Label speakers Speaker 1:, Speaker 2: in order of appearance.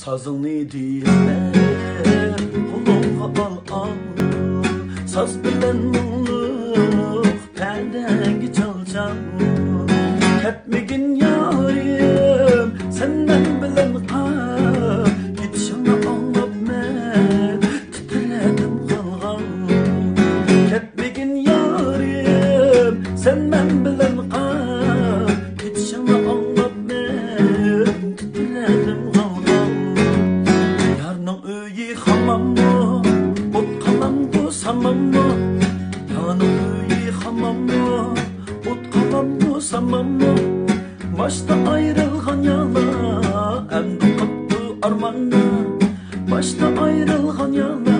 Speaker 1: Sazını diyeler kulağına al Saz bilen mulluk perdengi çal Ketmegin yarim senden bilen kal Gidişini anlap men titredim kalgan Ketmegin yarim senden bilen kal Gidişini anlap men titredim kalgan Yarның öyi hamam mı? Ot kalamdı samam mı? Yarның öyi hamam mı? Ot kalamdı samam mı? Başta ayrılgan yala Emdi kaptı armanla Başta ayrılgan yala